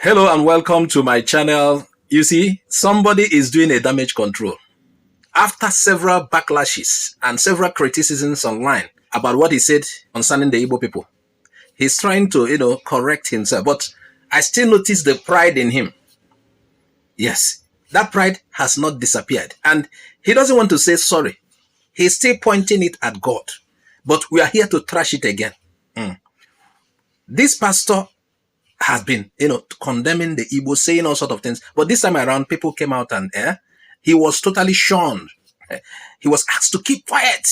Hello and welcome to my channel. You see, somebody is doing a damage control. After several backlashes and several criticisms online about what he said concerning the Igbo people, he's trying to, correct himself. But I still notice the pride in him. Yes, that pride has not disappeared. And he doesn't want to say sorry. He's still pointing it at God. But we are here to trash it again. This pastor has been, condemning the Igbos, saying all sorts of things. But this time around, people came out and he was totally shunned. He was asked to keep quiet.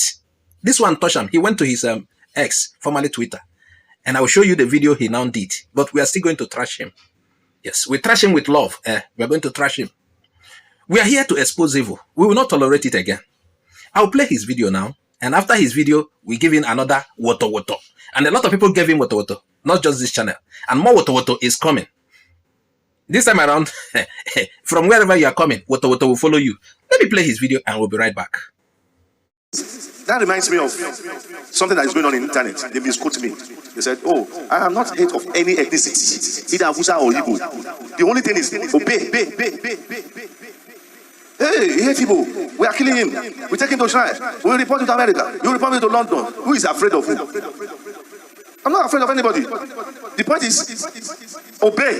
This one touched him. He went to his ex, formerly Twitter. And I will show you the video he now did. But we are still going to trash him. Yes, we trash him with love. We are going to trash him. We are here to expose evil. We will not tolerate it again. I'll play his video now. And after his video, we give him another Wotorwoto. And a lot of people gave him Wotorwoto. Not just this channel. And more Wotorwoto is coming. This time around, from wherever you are coming, Wotorwoto will follow you. Let me play his video and we'll be right back. That reminds me of something that is going on in the internet. They misquote me. They said, oh, I am not hate of any ethnicity, either Hausa or Igbo. The only thing is obey. Hey, people, we are killing him. We take him to China. We will report it to America. You report it to London. Who is afraid of who? I'm not afraid of anybody. The point is, obey.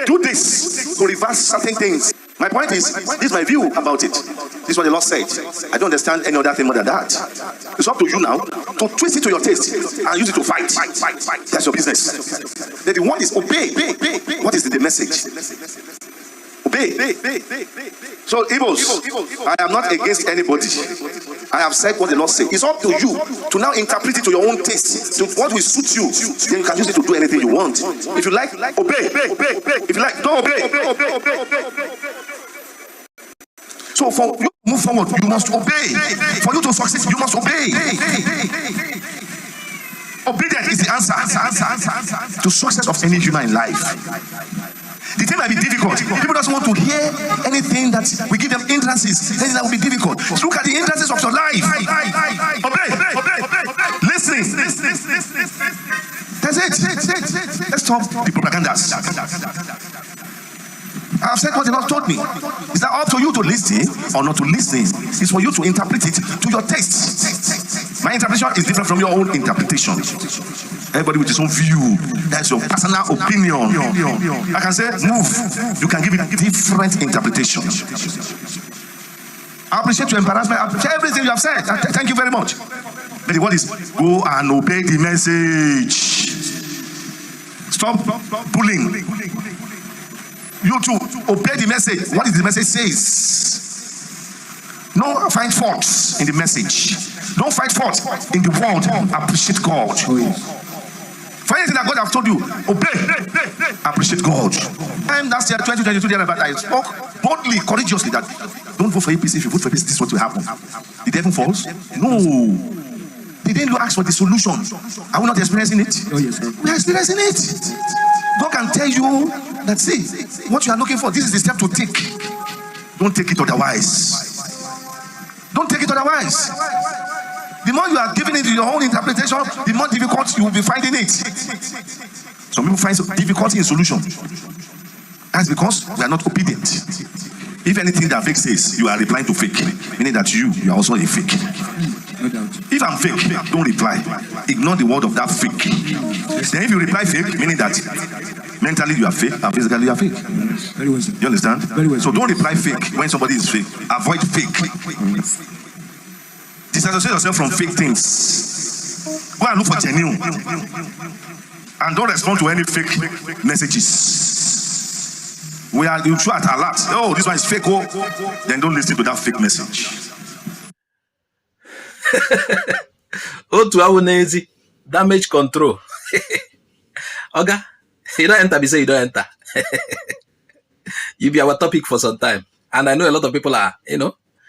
Do this to reverse certain things. My point is, this is my view about it. This is what the Lord said. I don't understand any other thing more than that. It's up to you now to twist it to your taste and use it to fight. That's your business. Then the one is obey. What is the message? Obey. So, Igbos, I am not against anybody. I have said what the Lord said. It's up to you to now interpret it to your own taste, to what will suit you. Then you can use it to do anything you want. If you like, obey. If you like, don't obey. So for you to move forward, you must obey. For you to succeed, you must obey. Obedience is the answer to success of any human life. The thing might be difficult. People don't want to hear anything that we give them entrances. Anything that will be difficult. Look at the entrances of your life. Obey. Listen. That's it. Let's stop the propagandas. I've said what the Lord told me. Is that up to you to listen or not to listen? It's for you to interpret it to your taste. My interpretation is different from your own interpretation. Everybody with his own view. That's your personal opinion. I can say, move. You can give it different interpretation. I appreciate your embarrassment. I appreciate everything you have said. Thank you very much. But the word is, go and obey the message. Stop pulling. You too, obey the message. What is the message says? No find faults in the message. Don't find faults in the world. Appreciate God. For anything that God has told you, obey. Appreciate God. And last year, 2022, I spoke boldly, courageously that don't vote for APC. If you vote for APC, this is what will happen. Did heaven falls? No. They didn't ask for the solution. Are we not experiencing it? Oh, yes, sir. We are experiencing it. God can tell you that, see, what you are looking for, this is the step to take. Don't take it otherwise. Don't take it otherwise. The more you are giving it your own interpretation, the more difficult you will be finding it. Some people find difficulty in solution. That's because we are not obedient. If anything that fake says, you are replying to fake, meaning that you are also a fake. If I'm fake, don't reply. Ignore the word of that fake. Then if you reply fake, meaning that mentally you are fake and physically you are fake. Very well, sir. You understand? Very well. So don't reply fake when somebody is fake. Avoid fake. Disassociate yourself from fake things. Go and look for genuine. And don't respond to any fake messages. You try at alert. Oh, this one is fake. Oh, then don't listen to that fake message. Otu damage control. Oga, you don't enter, you don't enter. You be our topic for some time. And I know a lot of people are,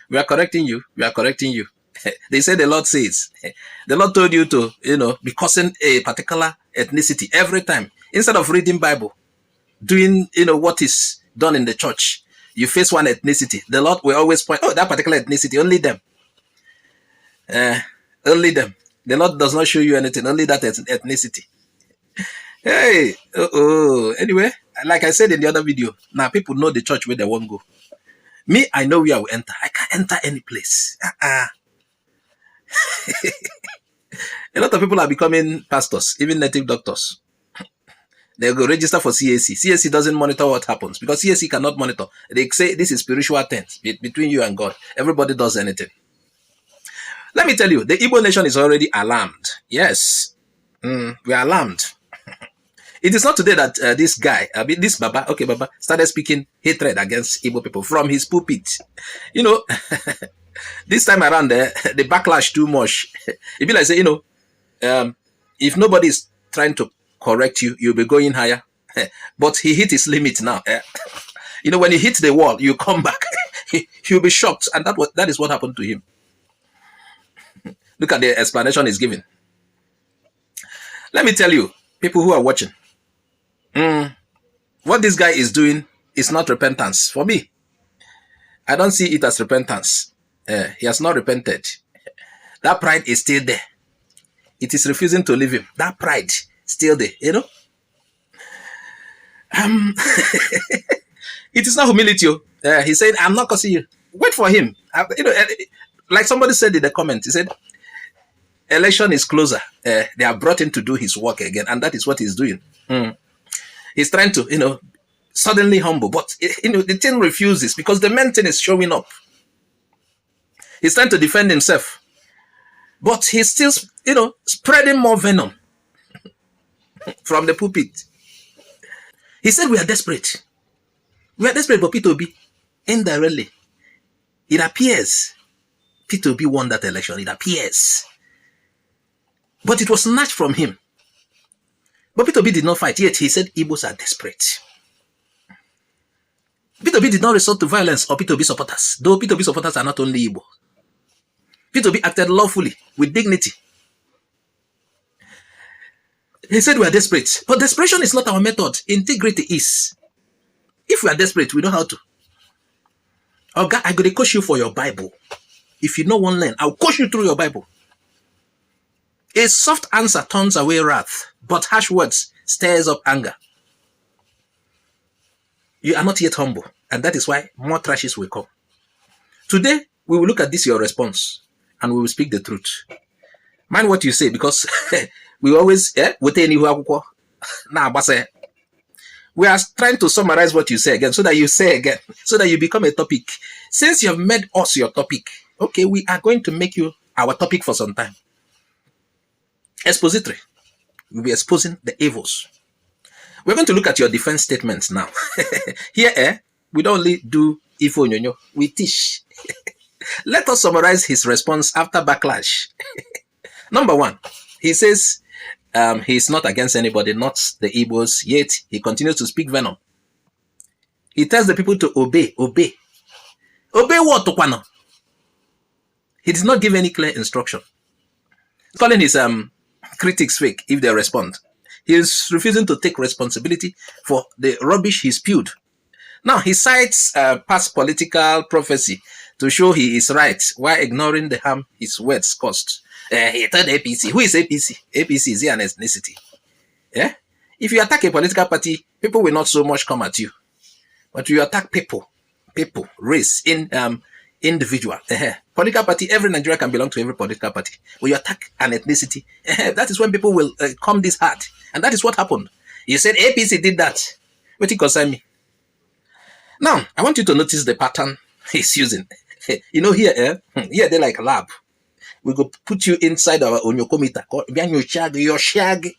we are correcting you. They say the Lord says. The Lord told you to, be cursing a particular ethnicity every time. Instead of reading Bible, doing, what is done in the church, you face one ethnicity. The Lord will always point, oh, that particular ethnicity, only them. Only them. The Lord does not show you anything, only that ethnicity. Hey, anyway, like I said in the other video, now people know the church where they won't go. Me, I know where I will enter. I can't enter any place. A lot of people are becoming pastors, even native doctors. They go register for CAC. CAC doesn't monitor what happens because CAC cannot monitor. They say this is spiritual things between you and God. Everybody does anything. Let me tell you, the Igbo nation is already alarmed. Yes, we are alarmed. It is not today that this guy, this Baba, Baba, started speaking hatred against Igbo people from his pulpit. You know, this time around, the backlash too much. It be like say, if nobody is trying to correct you, you'll be going higher. But he hit his limit now. When you hit the wall, you come back. He'll be shocked, and that is what happened to him. Look at the explanation he's giving. Let me tell you, people who are watching, what this guy is doing is not repentance. For me, I don't see it as repentance. He has not repented. That pride is still there. It is refusing to leave him. That pride still there, It is not humility. He said, I'm not cursing you. Wait for him. Like somebody said in the comment, he said, election is closer. They are brought in to do his work again, and that is what he's doing. He's trying to, suddenly humble, but the thing refuses because the main thing is showing up. He's trying to defend himself, but he's still, spreading more venom from the pulpit. He said, we are desperate. We are desperate for P2B. Indirectly, it appears P2B won that election. It appears. But it was snatched from him. But P2B did not fight, yet he said Igbos are desperate. P2B did not resort to violence or P2B supporters, though P2B supporters are not only Igbo. P2B acted lawfully, with dignity. He said we are desperate. But desperation is not our method. Integrity is. If we are desperate, we know how to. Oh God, I'm going to coach you for your Bible. If you know one line, I'll coach you through your Bible. A soft answer turns away wrath, but harsh words stirs up anger. You are not yet humble, and that is why more trashes will come. Today, we will look at this, your response, and we will speak the truth. Mind what you say, because we always, we are trying to summarize what you say again, so that you say again, so that you become a topic. Since you have made us your topic, okay, we are going to make you our topic for some time. Expository. We'll be exposing the evils. We're going to look at your defense statements now. Here, we don't only do ifo nyonyo, we teach. Let us summarize his response after backlash. Number one, he says he is not against anybody, not the Igbos, yet he continues to speak venom. He tells the people to obey. Obey what, Tokwano? He did not give any clear instruction. He's calling his critics fake if they respond. He is refusing to take responsibility for the rubbish he spewed. Now, he cites past political prophecy to show he is right while ignoring the harm his words caused. He told APC. Who is APC? APC is an ethnicity. Yeah? If you attack a political party, people will not so much come at you. But you attack people, race, individual. Political party, every Nigerian can belong to every political party. When you attack an ethnicity, that is when people will come this hard. And that is what happened. You said APC did that. What it concern me? Now, I want you to notice the pattern he's using. Here they're like a lab. We go put you inside our onyokomita, your shag.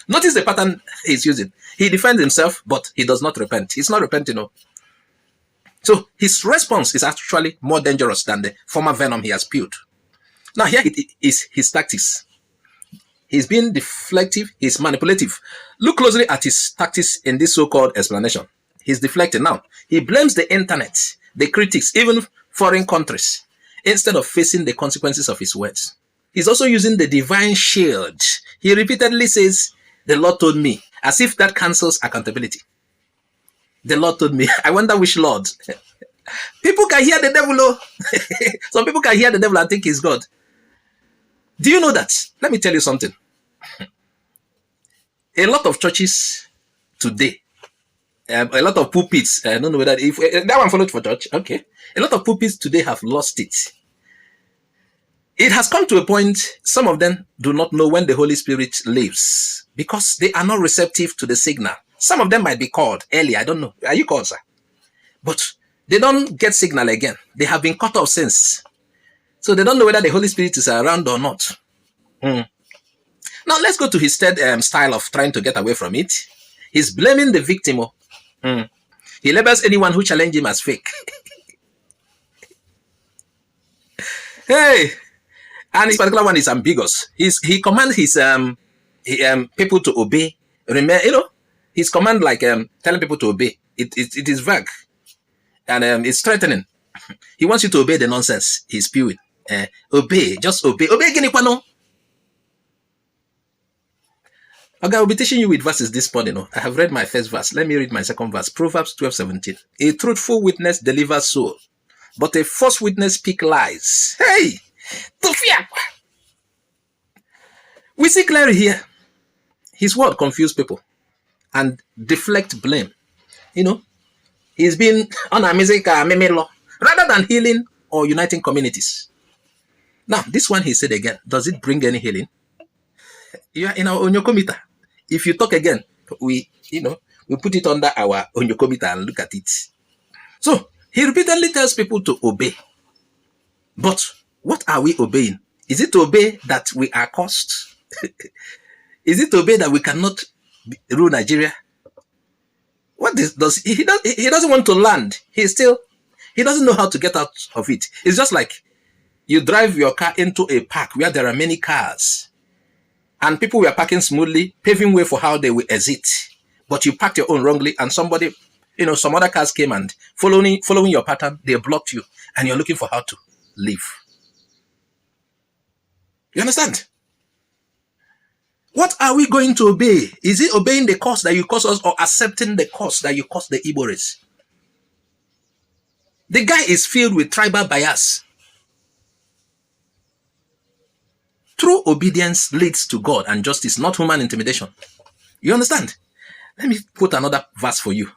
Notice the pattern he's using. He defends himself, but he does not repent. He's not repenting. So his response is actually more dangerous than the former venom he has spewed. Now here it is his tactics. He's being deflective, he's manipulative. Look closely at his tactics in this so-called explanation. He's deflecting now. He blames the internet, the critics, even foreign countries, instead of facing the consequences of his words. He's also using the divine shield. He repeatedly says, the Lord told me, as if that cancels accountability. The Lord told me. I wonder which Lord. People can hear the devil. Some people can hear the devil and think he's God. Do you know that? Let me tell you something. A lot of churches today, a lot of pulpits, I don't know whether if that one followed for church. Okay. A lot of pulpits today have lost it. It has come to a point, some of them do not know when the Holy Spirit lives because they are not receptive to the signal. Some of them might be called early. I don't know. Are you called, sir? But they don't get signal again. They have been cut off since. So they don't know whether the Holy Spirit is around or not. Now let's go to his third style of trying to get away from it. He's blaming the victim. He labels anyone who challenges him as fake. Hey! And this particular one is ambiguous. He commands his people to obey. Remember, his command like telling people to obey. It is vague, and it's threatening. He wants you to obey the nonsense he's spewing. Obey, just obey. Obey, Ginikwano. Okay, I'll be teaching you with verses this morning. I have read my first verse. Let me read my second verse. Proverbs 12:17. A truthful witness delivers soul, but a false witness speaks lies. Hey! We see clearly here. His word confuse people and deflect blame. He's been on a music law rather than healing or uniting communities. Now, this one he said again, does it bring any healing? You are in our onyokomita. If you talk again, we put it under our onyokomita and look at it. So he repeatedly tells people to obey. But what are we obeying? Is it to obey that we are cursed? Is it to obey that we cannot rule Nigeria? What does he doesn't want to land. He doesn't know how to get out of it. It's just like you drive your car into a park where there are many cars and people were parking smoothly, paving way for how they will exit. But you parked your own wrongly and somebody, some other cars came and following your pattern, they blocked you and you're looking for how to leave. You understand? What are we going to obey? Is it obeying the cause that you cause us or accepting the cause that you cause the Igbo race? The guy is filled with tribal bias. True obedience leads to God and justice, not human intimidation. You understand? Let me quote another verse for you.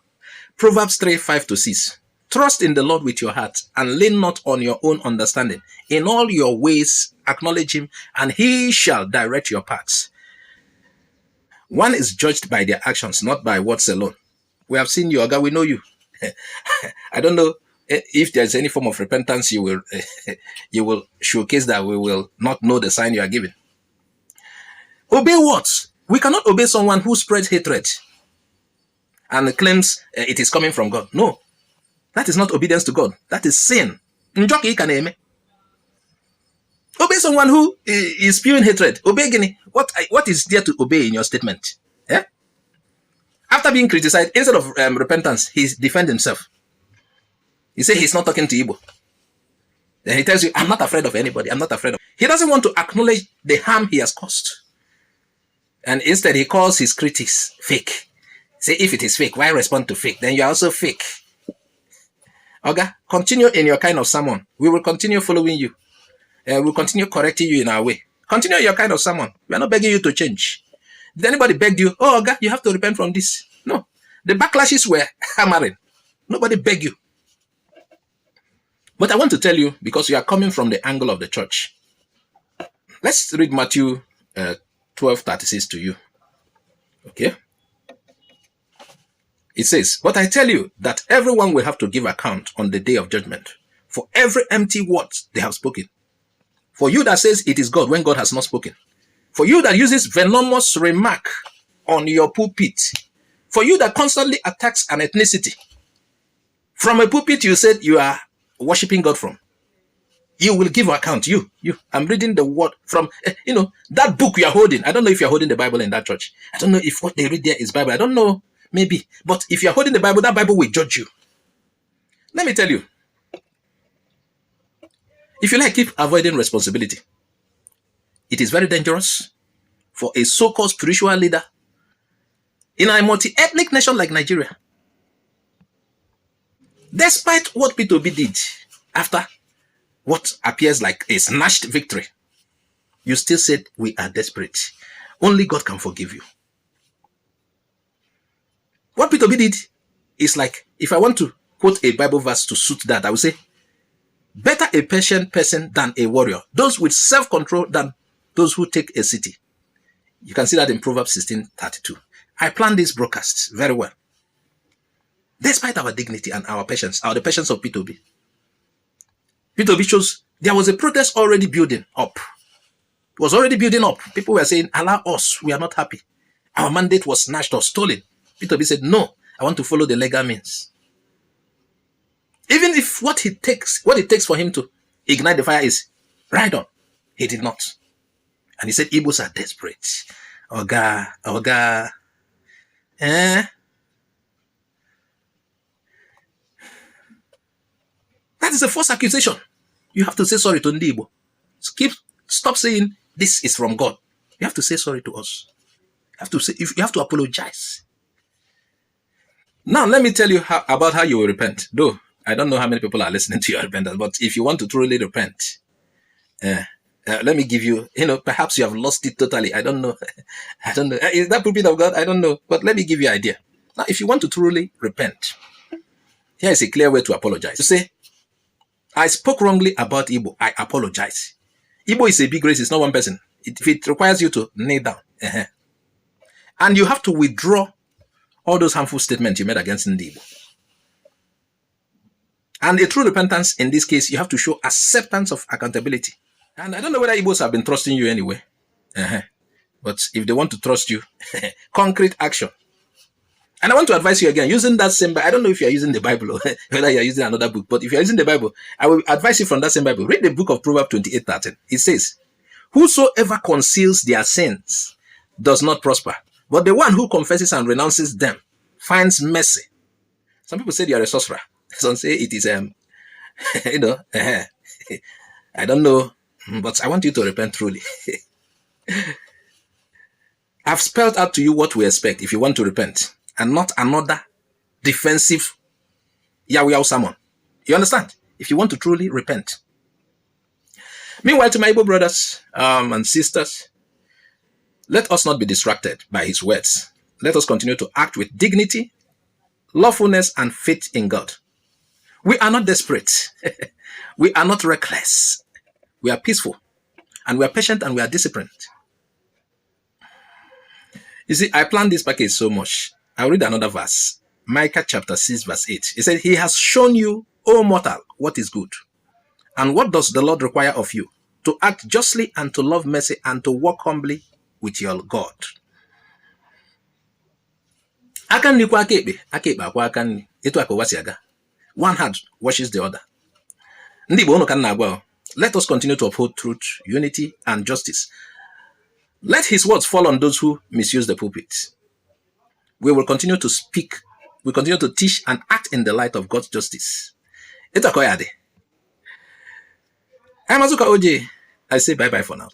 Proverbs 3:5-6. Trust in the Lord with your heart and lean not on your own understanding. In all your ways, acknowledge him and he shall direct your paths. One is judged by their actions, not by words alone. We have seen you, Oga, we know you. I don't know if there's any form of repentance you will showcase that we will not know the sign you are giving. Obey what? We cannot obey someone who spreads hatred and claims it is coming from God. No, that is not obedience to God. That is sin. Obey someone who is spewing hatred. Obey Guinea. What is there to obey in your statement? Yeah? After being criticized, instead of repentance, he defends himself. He says he's not talking to Igbo. Then he tells you, I'm not afraid of anybody. I'm not afraid of. He doesn't want to acknowledge the harm he has caused. And instead, he calls his critics fake. Say, if it is fake, why respond to fake? Then you're also fake. Okay? Continue in your kind of sermon. We will continue following you. We'll continue correcting you in our way. Continue your kind of sermon. We are not begging you to change. Did anybody beg you? Oh, God, you have to repent from this. No. The backlashes were hammering. Nobody begged you. But I want to tell you, because you are coming from the angle of the church. Let's read Matthew 12:36 to you. Okay? It says, but I tell you that everyone will have to give account on the day of judgment for every empty word they have spoken. For you that says it is God when God has not spoken. For you that uses venomous remark on your pulpit. For you that constantly attacks an ethnicity. From a pulpit you said you are worshiping God from. You will give account. You. I'm reading the word from, that book you are holding. I don't know if you're holding the Bible in that church. I don't know if what they read there is Bible. I don't know. Maybe. But if you're holding the Bible, that Bible will judge you. Let me tell you. If you like, keep avoiding responsibility. It is very dangerous for a so-called spiritual leader in a multi-ethnic nation like Nigeria. Despite what P2B did after what appears like a snatched victory, you still said we are desperate. Only God can forgive you. What Peter B did is like, if I want to quote a Bible verse to suit that, I would say, better a patient person than a warrior. Those with self-control than those who take a city. You can see that in Proverbs 16:32. I planned these broadcasts very well. Despite our dignity and our patience, the patience of P2B. P2B shows there was a protest already building up. It was already building up. People were saying, allow us, we are not happy. Our mandate was snatched or stolen. P2B said, no, I want to follow the legal means. Even if what it takes for him to ignite the fire is right on, he did not. And he said, Igbos are desperate. Oga. That is a false accusation. You have to say sorry to Igbo. Stop saying this is from God. You have to say sorry to us. You have to apologize. Now, let me tell you about how you will repent. Though, I don't know how many people are listening to your repentance, but if you want to truly repent, let me give you, perhaps you have lost it totally. I don't know. Is that pulpit of God? I don't know. But let me give you an idea. Now, if you want to truly repent, here is a clear way to apologize. You say, I spoke wrongly about Igbo. I apologize. Igbo is a big race. It's not one person. It requires you to kneel down. And you have to withdraw all those harmful statements you made against Igbo. And a true repentance, in this case, you have to show acceptance of accountability. And I don't know whether Igbos have been trusting you anyway. But if they want to trust you, concrete action. And I want to advise you again, using that same Bible. I don't know if you're using the Bible or whether you're using another book, but if you're using the Bible, I will advise you from that same Bible. Read the book of Proverbs 28:13. It says, whosoever conceals their sins does not prosper, but the one who confesses and renounces them finds mercy. Some people say they are a sorcerer. Some say it is, I don't know, but I want you to repent truly. I've spelled out to you what we expect if you want to repent, and not another defensive Yahweh sermon. You understand? If you want to truly repent. Meanwhile, to my Igbo brothers and sisters, let us not be distracted by his words. Let us continue to act with dignity, lawfulness, and faith in God. We are not desperate. We are not reckless. We are peaceful, and we are patient, and we are disciplined. You see, I planned this package so much. I'll read another verse. Micah chapter 6 verse 8. It said, he has shown you, O mortal, what is good. And what does the Lord require of you? To act justly and to love mercy and to walk humbly with your God. One hand washes the other. Let us continue to uphold truth, unity, and justice. Let his words fall on those who misuse the pulpit. We will continue to speak, we continue to teach and act in the light of God's justice. I'm Azuka OJ. I say bye-bye for now.